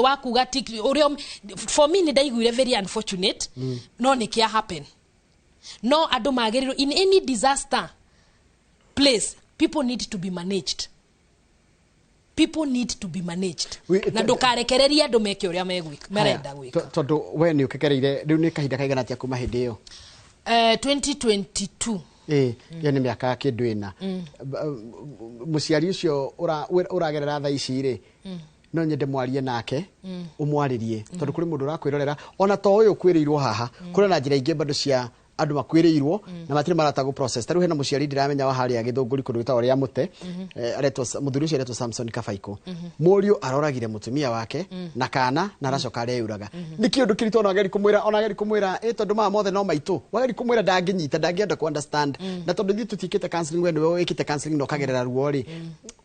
wakuga for me ndaiguire very unfortunate no nikia happen no ando magerirwo in any disaster place people need to be managed. People need to be managed. Na ndukarekereria andu meke uria merenda gwika. Tondu we ni ukekereire riu ni kahinda kaigana atia kuma hindi iyo? 2022. Yo ni miaka kindu ina. Muciari ucio uragerera tha ici ri. No nyende mwarie nake umwaririe tondu kuri mundu urakwirorera ona to uyu kwiriirwo haha kuri na njira ingi bado cia andu makwiriirwo na matiri marata go process taru hena muciari ndiramenya wa hari agithunguri kundu gitwa ria mute aretwo muthuri ucio aretwo Samson Kafaiko murio aroragire mutumia wake na kana na aracoka areuraga niki undu kirito ona ageri kumwira tondu mama mothe no maitu wageri kumwira ndanginyita ndangienda ku understand na tondu thitu tikite counseling we niwe wikite counseling no kagerera ruo ri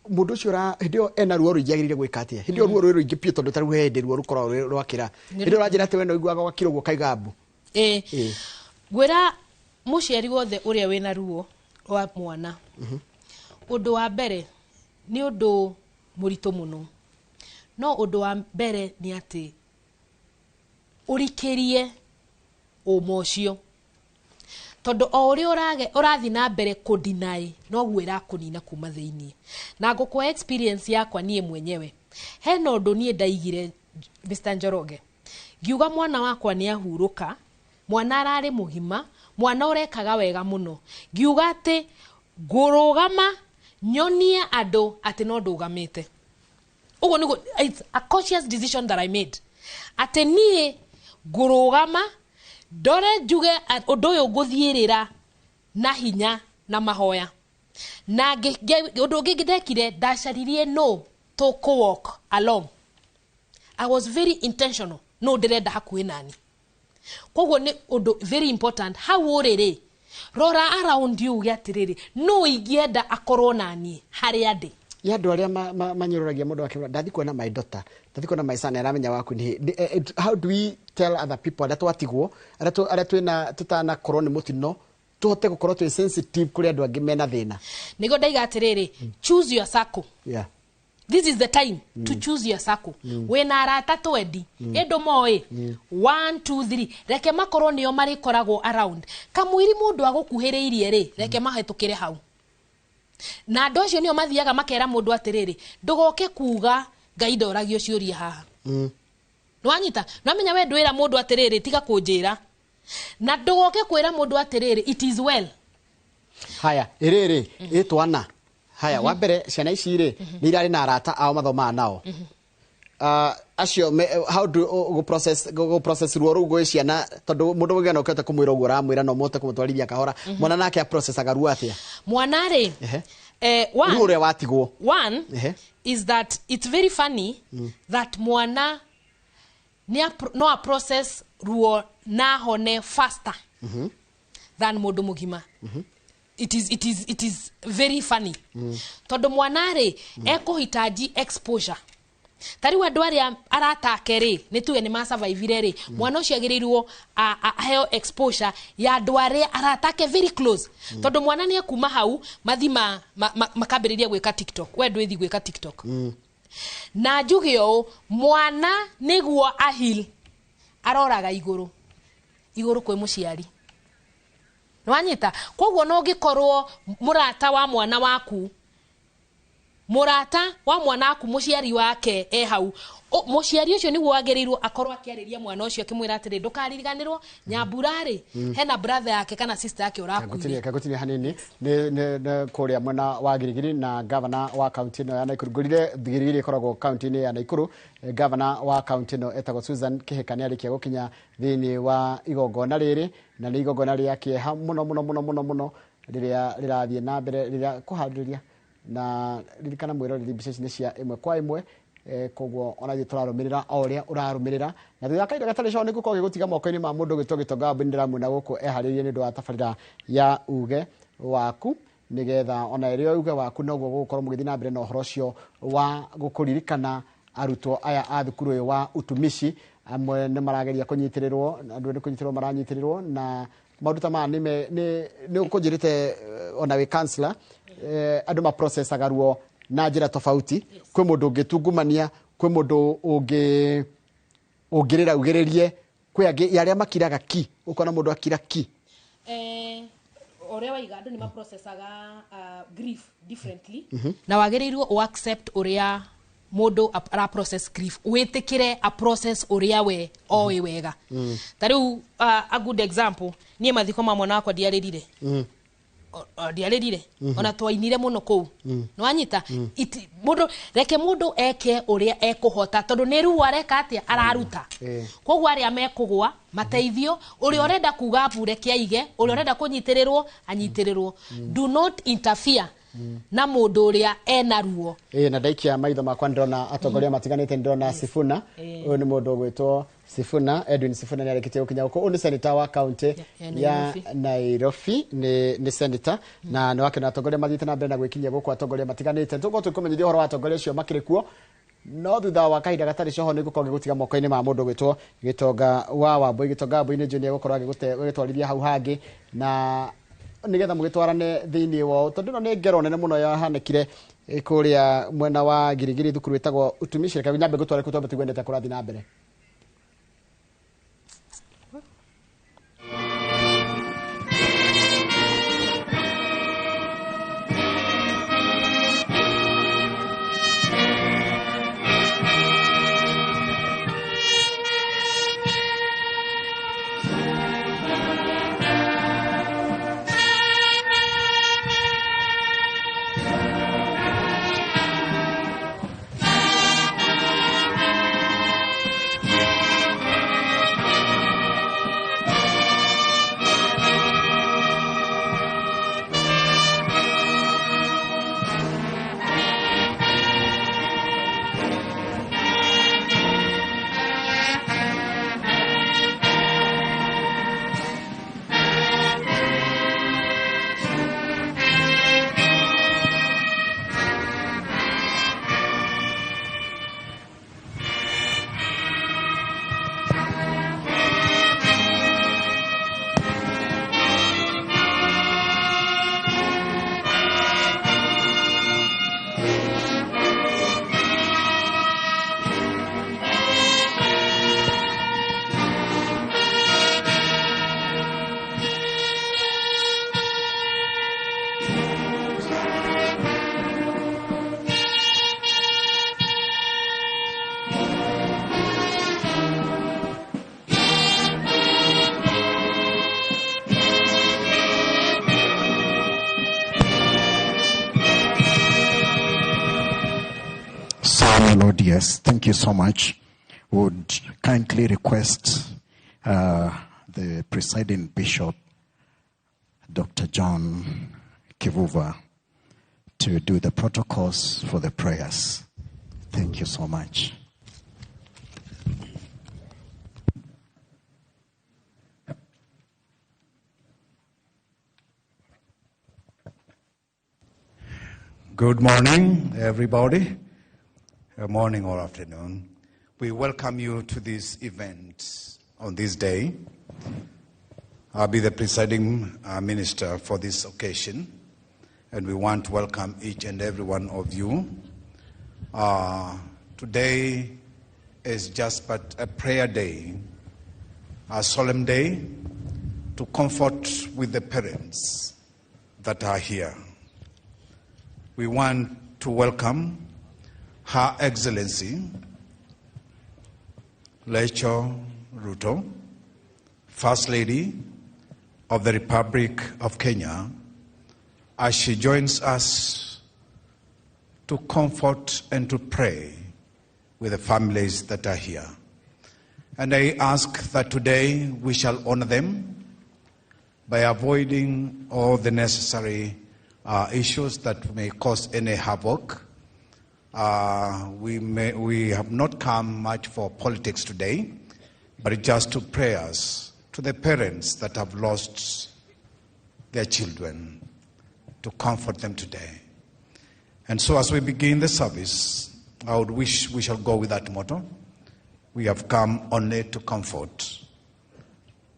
mundu ucio ra hindio ena ruo ruigiagirire gwika atia hindio ruo ruingi pio tondu taru hindi ruo rukorwo rwakira hindio ranjira ati we no iguaga gwakiro gwo kaigambu gwira muciari wothe uria wina ruo wa mwana undu wa mbere ni undu murito muno no undu wa mbere ni ati urikirie umocio tondu o uria urathi na mbere kudinai no gwira kunina kuma thiini na ngukwa experience yakwa nie mwenyewe hena undu nie ndaigire Mr. Njoroge ngiuga mwana wakwa ni ahuruka mwana arari muhima mwana urekaga wega muno ngiuga ati ngurugama nyonie ando ati no ndugamite ugo ni it's a conscious decision that I made ati nie ngurugama ndore njuge undu uyu nguthiirira na hinya na mahoya na undu ungi ngidekire ndacaririe no to walk along. I was very intentional no ndirenda hakuhi nani koguo ni undu very important how uriri rora around you giatiriri no igienda akorwo nani hari andi ya andu aria manyururagia mundu akira ndathi kuona my daughter ndathi kuona my son aramenya waku ni how do we tell other people that watigwo aria twina tutana korwo ni mutino tuhote gukorwo twi sensitive kuri andu angi mena thina nigo ndaiga atiriri choose your circle. This is the time to choose your circle. When arata twendi endo moe 1 2 3 reke makorwo nio mari koragwo around kamwiri mundu agukuhiriirie ri reke mahetukire hau na ndocio nio mathiaga makera mundu atiriri ndugoke kuga ngai ndoragio ciuria haha nwanyita nwamenya we ndwira mundu atiriri tiga kunjira na ndugoke kwira mundu atiriri it is well. Haya iriri itwana haya wa mbere ciana ici ri ni irari na arata ao mathoma nao acio how do go process ruo rugo ciana tondu mundu wigana ukete kumwira ugo ramwira no mote kumutwarithia kahora mwana nake a process agaru atia mwana ri one is that it's very funny that mwana no a process ruo na hone faster than mundu mugima. It is very funny. Tondu mwanare ekuhitaji exposure. Tari wandu aria aratake ri ni tuwe ni ma survive ri mwana ucio agirirwo aheo exposure ya andu aria aratake very close. Tondu mwana ni akuma hau mathima makambiriria gwika TikTok. We ndwithi gwika TikTok. Na njugio mwana niguo ahil aroraga iguru kwe muciari. Nwanyita koguo no gikorwo murata wa mwana waku muciari wake hau muciari ucio niguo agerirwo akorwo akiariria mwana ucio akimwira atiri ndukaririganirwo nyamburari hena brother yake kana sister yake urakuire kagutini hanini ne kuria mwana wa Girigiri na governor wa county no ya Naikuru ngurire Girigiri koragwo county ni ya Naikuru governor wa county no etagwo Susan Kihekania arikia gukinya thini wa igongona riri na ni igongona riakie muno riria rirathie na mbere riria kuhariria na ririkana mwiroreri mbica ni cia imwe kwa imwe koguo ona thi turarumirira oria urarumirira na thutha kaida gatari cio niguko gigutiga moko-ini ma mundu gitoga mbindira mwina guku eharirie ni ndu atabarira ya uge waku nigetha ona irio uge waku noguo gukorwo mugithi na mbere na uhoro cio wa gukuririkana arutwo aya a thukuru wa utumishi amwe ni marageria kunyitirirwo andu ni kunyitirwo maranyitirirwo na maundu ma ni ukujirite ona we counselor andu ma process agaruo na njira tofauti kwe mundu ngitungumania kwe mundu ungirira ugiririe kwe angi yaria makiraga ki ukona mundu akira ki oria waiga andu ni ma processaga grief differently na wagiriirwo o accept uria mundu ara process grief witikire a process uria we oi wega tariu a good example nie mathiko ma mwana wakwa diaririre ona twainire muno kou no anyita mundu reke mundu eke uria ekuhota tondu ni ruwa reka atia araruta koguo aria mekugwa mateithio uria urenda kuga bure kiaige uria urenda kunyitirirwo anyitirirwo do not interfere na mundu uria ena ruo na ndaikia maitho makwa ndona atongoria matiganite ndona Sifuna uyu ni mundu gwitwo Sifuna Edwin Sifuna ni arekitie ukinya uko ni senator wa county ya Nairobi ni senator na no wake na atongoria mathite na mbere na gwikinyia guku atongoria matiganite tuko tukumenyithia horo wa atongoria cio makire kuo no thutha wa kahinda gatari coho ni gukorwo gigutiga moko-ini ma mundu gwitwo Gitonga wa Wambui Gitonga Wambui ni junior gukorwo gigitwarithia hau hangi na nigetha mugitwarane thiini wao tondu no ni ngero nene muno yahanekire kuria mwena wa Girigiri thukuru wetagwo utumishire kabi nyambe gutware kutombe tigwendete kurathi na mbere Lord, yes, thank you so much. Would kindly request the presiding bishop, Dr. John Kivuva, to do the protocols for the prayers. Thank you so much. Good morning, everybody. Morning or afternoon. We welcome you to this event on this day. I'll be the presiding minister for this occasion, and we want to welcome each and every one of you. Today is just but a prayer day, a solemn day to comfort with the parents that are here. We want to welcome Her Excellency Rachel Ruto, First Lady of the Republic of Kenya, as she joins us to comfort and to pray with the families that are here. And I ask that today we shall honor them by avoiding all the necessary issues that may cause any havoc. We have not come much for politics today, but just to prayers to the parents that have lost their children, to comfort them today. And so as we begin the service, I would wish we shall go with that motto. We have come only to comfort,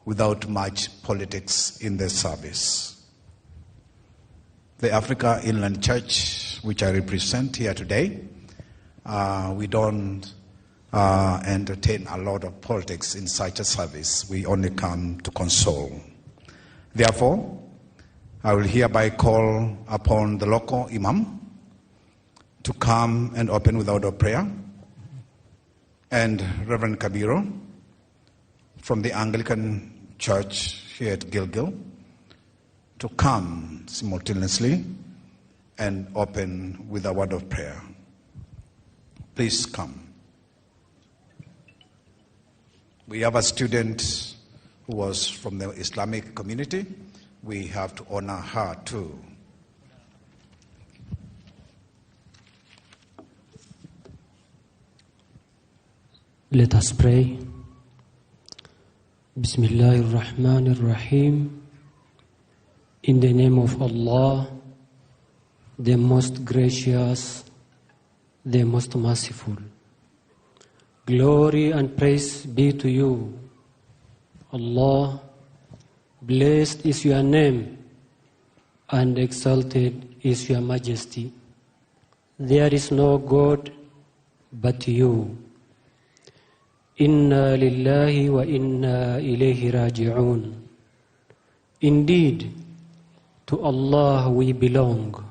without much politics in the service. The Africa Inland Church, which I represent here today, we don't entertain a lot of politics in such a service. We only come to console. Therefore, I will hereby call upon the local imam to come and open with our prayer, and Reverend Kabiro from the Anglican Church here at Gilgil to come simultaneously and open with a word of prayer. Please come. We have a student who was from the Islamic community. We have to honor her too. Let us pray. Bismillahirrahmanirrahim. In the name of Allah, the most gracious, the most merciful. Glory and praise be to you, Allah. Blessed is your name, and exalted is your majesty. There is no God but you. Inna lillahi wa inna ilayhi raji'un. Indeed, to Allah we belong,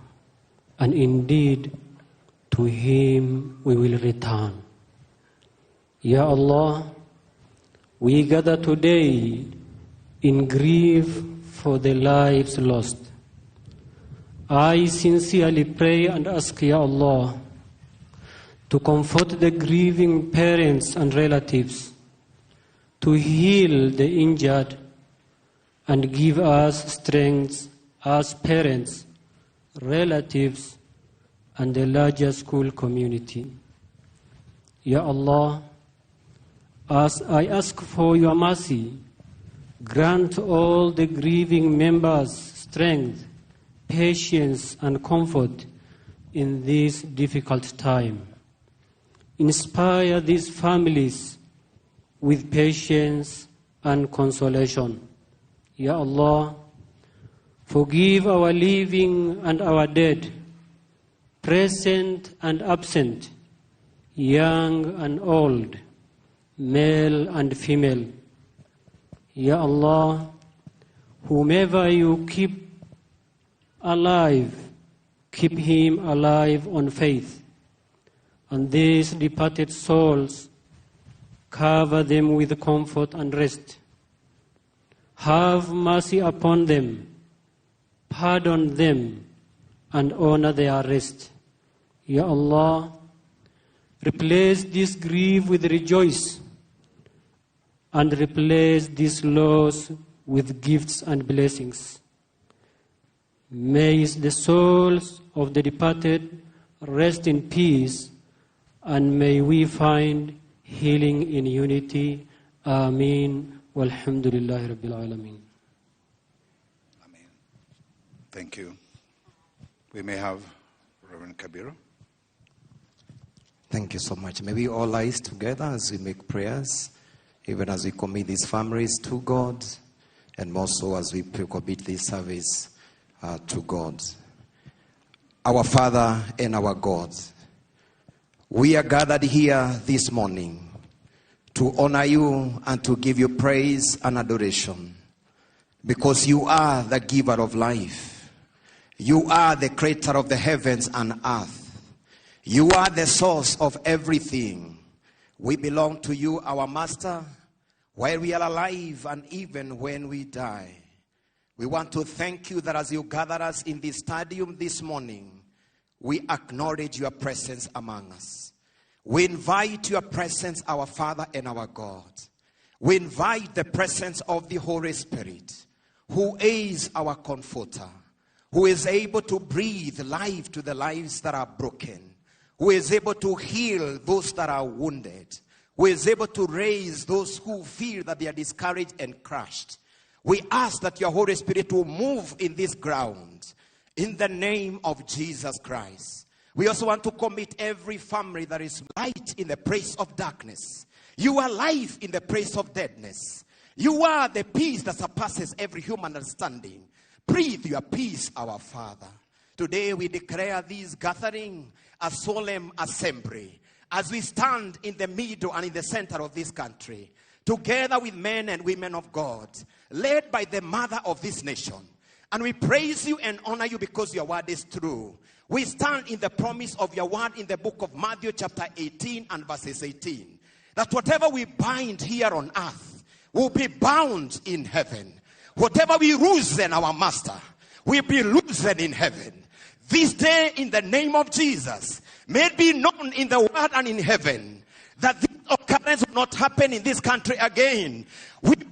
and indeed to Him we will return. Ya Allah, we gather today in grief for the lives lost. I sincerely pray and ask Ya Allah to comfort the grieving parents and relatives, to heal the injured, and give us strength as parents, relatives, and the larger school community. Ya Allah, as I ask for your mercy, grant all the grieving members strength, patience, and comfort in this difficult time. Inspire these families with patience and consolation. Ya Allah, forgive our living and our dead, present and absent, young and old, male and female. Ya Allah, whomever you keep alive, keep him alive on faith. And these departed souls, cover them with comfort and rest. Have mercy upon them, pardon them, and honor their rest. Ya Allah, replace this grief with rejoice, and replace this loss with gifts and blessings. May the souls of the departed rest in peace, and may we find healing in unity. Ameen. Walhamdulillahi Rabbil Alameen. Amen. Thank you. We may have Reverend Kabiro. Thank you so much. May we all rise together as we make prayers, even as we commit these families to God, and more so as we commit this service to God. Our Father and our God, we are gathered here this morning to honor you and to give you praise and adoration, because you are the giver of life. You are the creator of the heavens and earth. You are the source of everything. We belong to you, our Master, while we are alive and even when we die. We want to thank you that as you gather us in this stadium this morning, we acknowledge your presence among us. We invite your presence, our Father and our God. We invite the presence of the Holy Spirit, who is our comforter, who is able to breathe life to the lives that are broken, who is able to heal those that are wounded, who is able to raise those who feel that they are discouraged and crushed. We ask that your Holy Spirit will move in this ground in the name of Jesus Christ. We also want to commit every family that is light in the place of darkness. You are life in the place of deadness. You are the peace that surpasses every human understanding. Breathe your peace, our Father. Today we declare this gathering a solemn assembly, as we stand in the middle and in the center of this country, together with men and women of God, led by the mother of this nation. And we praise you and honor you because your word is true. We stand in the promise of your word in the book of Matthew chapter 18 and verses 18. That whatever we bind here on earth will be bound in heaven. Whatever we loosen, our master, will be loosened in heaven. This day, in the name of Jesus, may it be known in the world and in heaven that this occurrence will not happen in this country again. We bind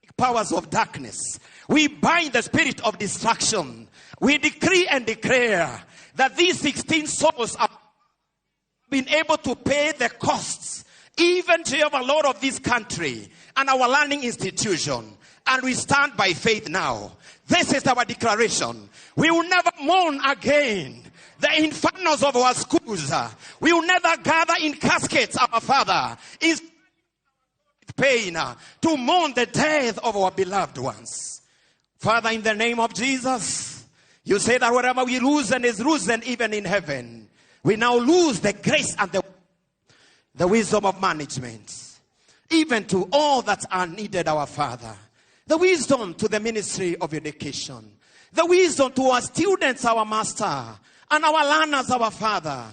the powers of darkness. We bind the spirit of destruction. We decree and declare that these 16 souls have been able to pay the costs, even Jehovah Lord of this country and our learning institution. And we stand by faith now. This is our declaration. We will never mourn again the infernos of our schools. We will never gather in caskets, our Father, in pain to mourn the death of our beloved ones. Father, in the name of Jesus, you say that whatever we loosen is loosened even in heaven. We now lose the grace and the wisdom of management, even to all that are needed, our Father. The wisdom to the ministry of education. The wisdom to our students, our master, and our learners, our Father.